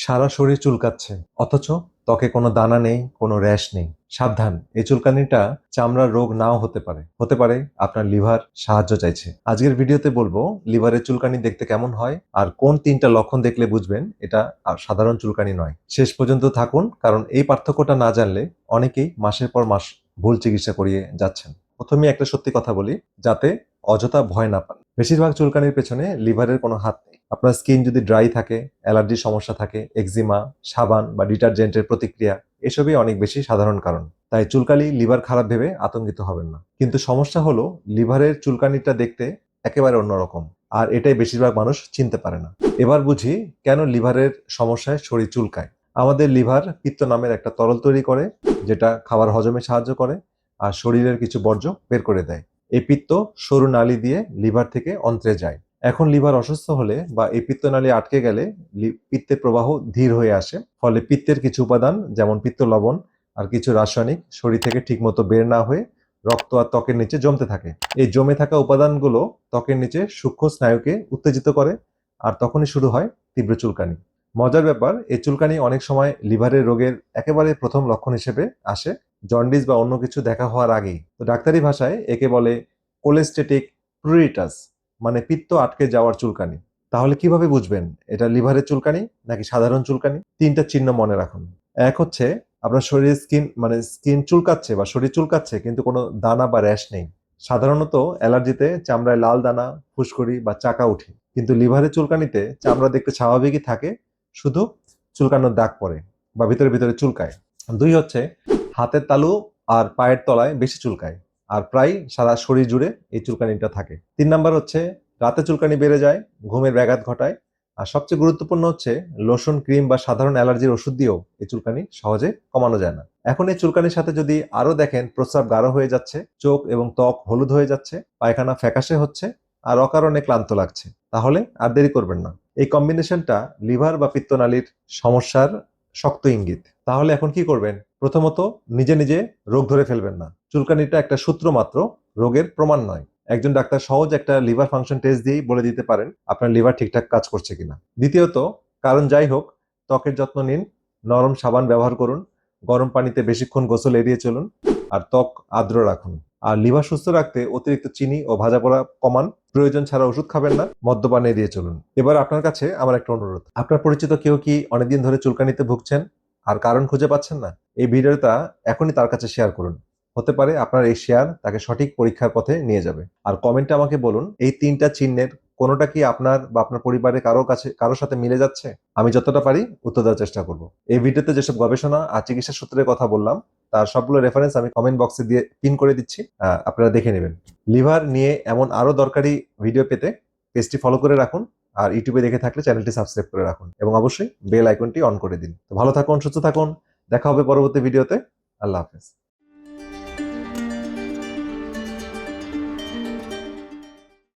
সারা শরীর চুলকাচ্ছে অথচ ত্বকে কোনো দানা নেই, কোনো র্যাশ নেই। সাবধান, এই চুলকানিটা চামড়ার রোগ নাও হতে পারে আপনার লিভার সাহায্য চাইছে। আজকের ভিডিওতে বলবো লিভারের চুলকানি দেখতে কেমন হয় আর কোন তিনটা লক্ষণ দেখলে বুঝবেন এটা সাধারণ চুলকানি নয়। শেষ পর্যন্ত থাকুন, কারণ এই পার্থক্যটা না জানলে অনেকেই মাসের পর মাস ভুল চিকিৎসা করিয়ে যাচ্ছেন। প্রথমে একটা সত্যি কথা বলি, যাতে অযথা ভয় না পান। বেশিরভাগ চুলকানির পেছনে লিভারের কোনো হাত নেই। আপনার স্কিন যদি ড্রাই থাকে, অ্যালার্জির সমস্যা থাকে, একজিমা, সাবান বা ডিটারজেন্টের প্রতিক্রিয়া, এসবই অনেক বেশি সাধারণ কারণ। তাই চুলকানি লিভার খারাপ ভেবে আতঙ্কিত হবেন না। কিন্তু সমস্যা হলো লিভারের চুলকানিটা দেখতে একেবারে অন্যরকম, আর এটাই বেশিরভাগ মানুষ চিনতে পারে না। এবার বুঝি কেন লিভারের সমস্যায় শরীর চুলকায়। আমাদের লিভার পিত্ত নামের একটা তরল তৈরি করে, যেটা খাবার হজমে সাহায্য করে আর শরীরের কিছু বর্জ্য বের করে দেয়। এই পিত্ত সরু নালী দিয়ে লিভার থেকে অন্ত্রে যায়। এখন লিভার অসুস্থ হলে বা এই পিত্তনালী আটকে গেলে পিত্তের প্রবাহ ধীর হয়ে আসে। ফলে পিত্তের কিছু উপাদান যেমন পিত্ত লবণ আর কিছু রাসায়নিক শরীর থেকে ঠিকমতো বের না হয়ে রক্ত আর ত্বকের নিচে জমতে থাকে। এই জমে থাকা উপাদানগুলো ত্বকের নিচে সূক্ষ্ম স্নায়ুকে উত্তেজিত করে, আর তখনই শুরু হয় তীব্র চুলকানি। মজার ব্যাপার, এই চুলকানি অনেক সময় লিভারের রোগের একেবারে প্রথম লক্ষণ হিসেবে আসে, জন্ডিস বা অন্য কিছু দেখা হওয়ার আগেই। তো ডাক্তারি ভাষায় একে বলে কোলেস্টেটিক প্রুরিটাস, মানে পিত্ত আটকে যাওয়ার চুলকানি। তাহলে কিভাবে বুঝবেন এটা লিভারের চুলকানি নাকি সাধারণ চুলকানি? তিনটা চিহ্ন মনে রাখুন। এক হচ্ছে আপনার শরীরের স্কিন চুলকাচ্ছে বা শরীর চুলকাচ্ছে কিন্তু কোনো দানা বা র্যাশ নেই। সাধারণত অ্যালার্জিতে চামড়ায় লাল দানা, ফুসকুড়ি বা চাকা উঠে, কিন্তু লিভারের চুলকানিতে চামড়া দেখতে স্বাভাবিকই থাকে, শুধু চুলকানোর দাগ পড়ে বা ভিতরে ভিতরে চুলকায়। দুই হচ্ছে হাতের তালু আর পায়ের তলায় বেশি চুলকায়, আর প্রায় সারা শরীর জুড়ে এই চুলকানিটা থাকে। ৩ নাম্বার হচ্ছে রাতে চুলকানি বেড়ে যায়, ঘুমের ব্যাঘাত ঘটায়। আর সবচেয়ে গুরুত্বপূর্ণ হচ্ছে লোশন, ক্রিম বা সাধারণ অ্যালার্জির ওষুধ দিয়েও এই চুলকানি সহজে কমানো যায় না। এখন এই চুলকানির সাথে যদি আরো দেখেন প্রস্রাব গাঢ় হয়ে যাচ্ছে, চোখ এবং ত্বক হলুদ হয়ে যাচ্ছে, পায়খানা ফ্যাকাশে হচ্ছে আর অকারণে ক্লান্ত লাগছে, তাহলে আর দেরি করবেন না। এই কম্বিনেশনটা লিভার বা পিত্তনালীর সমস্যার শক্ত ইঙ্গিত। তাহলে এখন কি করবেন? প্রথমত, নিজে নিজে রোগ ধরে ফেলবেন না। চুলকানিটা একটা সূত্র মাত্র, রোগের প্রমাণ নয়। একজন ডাক্তার সহজ একটা লিভার ফাংশন টেস্ট দিয়েই বলে দিতে পারেন আপনার লিভার ঠিকঠাক কাজ করছে কিনা। দ্বিতীয়ত, কারণ যাই হোক, ত্বকের যত্ন নিন, নরম সাবান ব্যবহার করুন, গরম পানিতে বেশিক্ষণ গোসল এড়িয়ে চলুন, আর ত্বক আর্দ্র রাখুন। আর লিভার সুস্থ রাখতে অতিরিক্ত চিনি ও ভাজা পোড়া কমান, প্রয়োজন ছাড়া ওষুধ খাবেন না, মদ্যপান এড়িয়ে চলুন। এবার আপনার কাছে আমার একটা অনুরোধ, আপনার পরিচিত কেউ কি অনেকদিন ধরে চুলকানিতে ভুগছেন আর কারণ খুঁজে পাচ্ছেন না? এই ভিডিওটা এখনই তার কাছে শেয়ার করুন। হতে পারে আপনার এই শেয়ার তাকে সঠিক পরীক্ষার পথে নিয়ে যাবে। আর কমেন্টে আমাকে বলুন এই তিনটা চিহ্নের কোনোটা কি আপনার বা আপনার পরিবারের কারোর সাথে মিলে যাচ্ছে। আমি যতটা পারি উত্তর দেওয়ার চেষ্টা করব। এই ভিডিওতে যেসব গবেষণা আর চিকিৎসা সূত্রের কথা বললাম তার সবগুলো রেফারেন্স আমি কমেন্ট বক্সে দিয়ে পিন করে দিচ্ছি, আপনারা দেখে নেবেন। লিভার নিয়ে এমন আরো দরকারি ভিডিও পেতে পেজটি ফলো করে রাখুন, আর ইউটিউবে দেখে থাকলে চ্যানেলটি সাবস্ক্রাইব করে রাখুন এবং অবশ্যই বেল আইকনটি অন করে দিন। তো ভালো থাকুন, সুস্থ থাকুন, দেখা হবে পরবর্তী ভিডিওতে। আল্লাহ হাফেজ।